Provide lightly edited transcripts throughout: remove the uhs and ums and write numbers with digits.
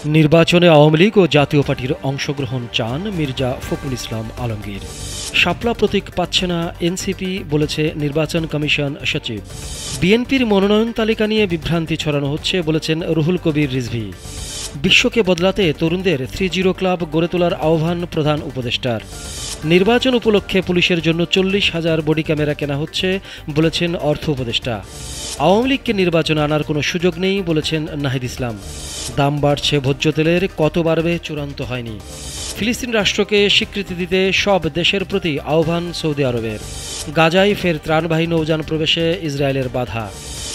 নির্বাচনে আওয়ামী লীগ ও জাতীয় পার্টির অংশগ্রহণ চান মির্জা ফখরুল ইসলাম আলমগীর। শাপলা প্রতীক পাচ্ছে না এনসিপি, বলেছে নির্বাচন কমিশন সচিব। বিএনপির মনোনয়ন তালিকা নিয়ে বিভ্রান্তি ছড়ানো হচ্ছে, বলেছেন রুহুল কবির রিজভী। বিশ্বকে বদলাতে তরুণদের 30 ক্লাব গড়ে তোলার আহ্বান প্রধান উপদেষ্টার। নির্বাচন উপলক্ষে পুলিশের জন্য 40,000 বডি ক্যামেরা কেনা হচ্ছে, বলেছেন অর্থ উপদেষ্টা। আওয়ামী লীগকে নির্বাচনে আনার কোনো সুযোগ নেই, বলেছেন নাহিদ ইসলাম। দাম বাড়ছে ভোজ্য তেলের, কত বাড়বে চূড়ান্ত হয়নি। ফিলিস্তিন রাষ্ট্রকে স্বীকৃতি দিতে সব দেশের প্রতি আহ্বান সৌদি আরবের। গাজায় ফের ত্রাণবাহী নৌযান প্রবেশে ইসরায়েলের বাধা।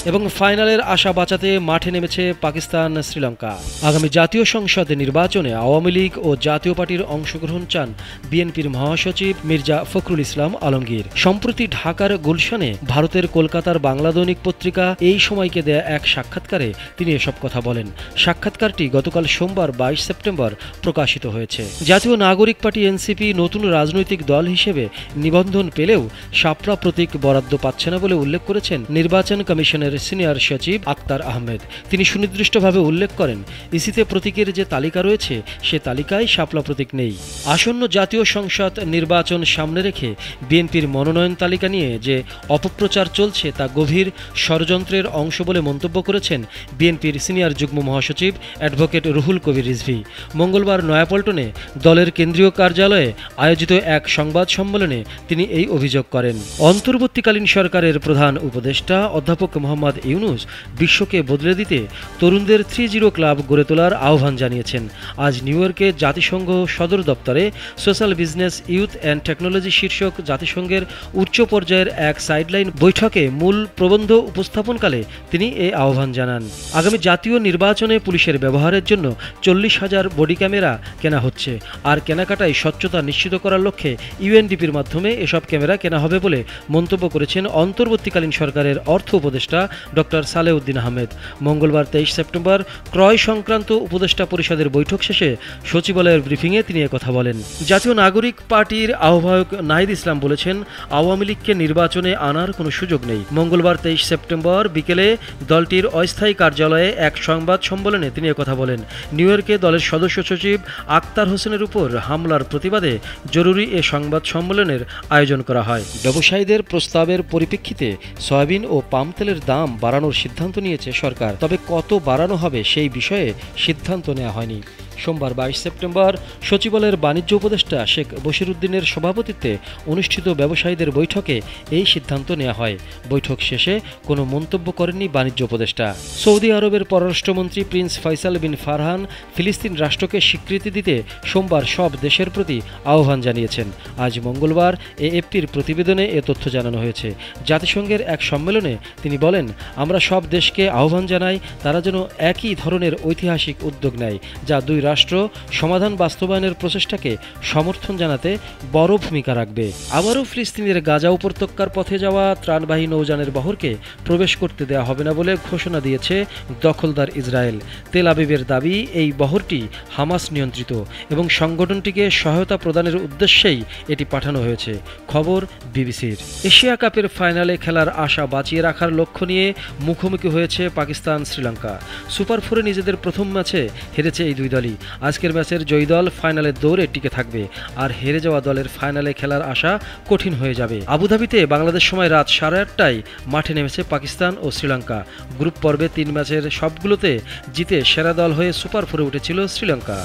এবং ফাইনালের আশা বাঁচাতে মাঠে নেমেছে পাকিস্তান শ্রীলঙ্কা। আগামী জাতীয় সংসদ নির্বাচনে আওয়ামী লীগ ও জাতীয় পার্টির অংশগ্রহণ চান বিএনপির মহাসচিব মির্জা ফখরুল ইসলাম আলমগীর। সম্প্রতি ঢাকার গুলশানে ভারতের কলকাতার বাংলা দৈনিক পত্রিকা এই সময়কে দেয়া এক সাক্ষাৎকারে তিনি এসব কথা বলেন। সাক্ষাৎকারটি গতকাল সোমবার 22 সেপ্টেম্বর প্রকাশিত হয়েছে। জাতীয় নাগরিক পার্টি এনসিপি নতুন রাজনৈতিক দল হিসেবে নিবন্ধন পেলেও শাপলা প্রতীক বরাদ্দ পাচ্ছে না বলে উল্লেখ করেছেন নির্বাচন কমিশনের সিনিয়র সচিব আক্তার আহমেদ। তিনি সুনির্দিষ্টভাবে উল্লেখ করেন, ইসিতে প্রতীকের যে তালিকা রয়েছে সে তালিকায় শাপলা প্রতীক নেই। আসন্ন জাতীয় সংসদ নির্বাচন সামনে রেখে বিএনপির মনোনয়ন তালিকা নিয়ে যে অপপ্রচার চলছে তা গভীর ষড়যন্ত্রের অংশ বলে মন্তব্য করেছেন বিএনপির সিনিয়র যুগ্ম মহাসচিব অ্যাডভোকেট রুহুল কবির রিজভী। মঙ্গলবার নয়াপল্টনে দলের কেন্দ্রীয় কার্যালয়ে আয়োজিত এক সংবাদ সম্মেলনে তিনি এই অভিযোগ করেন। অন্তর্বর্তীকালীন সরকারের প্রধান উপদেষ্টা অধ্যাপক মোহাম্মদ ইউনূস বিশ্বকে বদলে দিতে তরুণদের 30 ক্লাব গড়ে তোলার আহ্বান জানিয়েছেন। আজ নিউ ইয়র্কে জাতিসংঘ সদর দপ্তরে social business, youth and technology শীর্ষক জাতিসংঘের উচ্চ পর্যায়ের এক সাইডলাইন বৈঠকে মূল প্রবন্ধ উপস্থাপনকালে তিনি এই আহ্বান জানান। আগামী জাতীয় নির্বাচনে পুলিশের ব্যবহারের জন্য 40,000 বডি ক্যামেরা কেনা হচ্ছে, আর কেনাকাটায় স্বচ্ছতা নিশ্চিত করার লক্ষ্যে ইউএনডিপির মাধ্যমে এসব ক্যামেরা কেনা হবে বলে মন্তব্য করেছেন অন্তর্বর্তীকালীন সরকারের অর্থ উপদেষ্টা ডক্টর সালেউদ্দিন আহমেদ। মঙ্গলবার 23 সেপ্টেম্বর ক্রয় সংক্রান্ত উপদেষ্টা পরিষদের বৈঠক শেষে সচিবালয়ের ব্রিফিংয়ে তিনি একথা বলেন। জাতীয় নাগরিক পার্টির আহ্বায়ক নাহিদ ইসলাম বলেছেন, আওয়ামী লীগকে নির্বাচনে আনার কোনো সুযোগ নেই। মঙ্গলবার 23 সেপ্টেম্বর বিকেলে দলটির অস্থায়ী কার্যালয়ে এক সংবাদ সম্মেলনে তিনি একথা বলেন। নিউ ইয়র্কে দলের সদস্য সচিব আক্তার হোসেনের উপর হামলার প্রতিবাদে জরুরি এ সংবাদ সম্মেলনের আয়োজন করা হয়। ব্যবসায়ীদের প্রস্তাবের পরিপ্রেক্ষিতে সয়াবিন ও পাম তেলের দাম বাড়ানোর সিদ্ধান্ত নিয়েছে সরকার, তবে কত বাড়ানো হবে সেই বিষয়ে সিদ্ধান্ত নেওয়া হয়নি। সোমবার 22 সেপ্টেম্বর সচিবালয়ের বাণিজ্য উপদেষ্টা শেখ বশিরউদ্দিনের সভাপতিত্বে অনুষ্ঠিত ব্যবসায়ীদের বৈঠকে এই সিদ্ধান্ত নেওয়া হয়। বৈঠক শেষে কোনো মন্তব্য করেননি বাণিজ্য উপদেষ্টা। সৌদি আরবের পররাষ্ট্রমন্ত্রী প্রিন্স ফয়সাল বিন ফারহান ফিলিস্তিন রাষ্ট্রকে স্বীকৃতি দিতে সোমবার সব দেশের প্রতি আহ্বান জানিয়েছেন। আজ মঙ্গলবার এএফপির প্রতিবেদনে এ তথ্য জানানো হয়েছে। জাতিসংঘের এক সম্মেলনে তিনি বলেন, আমরা সব দেশকে আহ্বান জানাই তারা যেন একই ধরনের ঐতিহাসিক উদ্যোগ নেয়, যা দুই রাষ্ট্র সমাধান বাস্তবায়নের প্রচেষ্টাকে সমর্থন জানাতে বড় ভূমিকা রাখবে। আবারও ফিলিস্তিনের গাজা উপত্যকার পথে যাওয়া ত্রাণবাহী নৌযানের বহরকে প্রবেশ করতে দেওয়া হবে না বলে ঘোষণা দিয়েছে দখলদার ইসরায়েল। তেল আবিবের দাবি, এই বহরটি হামাস নিয়ন্ত্রিত এবং সংগঠনটিকে সহায়তা প্রদানের উদ্দেশ্যেই এটি পাঠানো হয়েছে। খবর বিবিসির। এশিয়া কাপের ফাইনালে খেলার আশা বাঁচিয়ে রাখার লক্ষ্য নিয়ে মুখোমুখি হয়েছে পাকিস্তান শ্রীলঙ্কা। সুপার ফোরে নিজেদের প্রথম ম্যাচে হেরেছে এই দুই দলই। আজকের ম্যাচের জয়ী দল ফাইনালের দৌড়ে টিকে থাকবে, আর হেরে যাওয়া দলের ফাইনালে খেলার আশা কঠিন হয়ে যাবে। আবুধাবিতে বাংলাদেশ সময় রাত 8:30টায় মাঠে নেমেছে পাকিস্তান ও শ্রীলঙ্কা। গ্রুপ পর্বে 3 ম্যাচের সবগুলোতে জিতে সেরা দল হয়ে সুপার ফোরে উঠেছিল শ্রীলঙ্কা।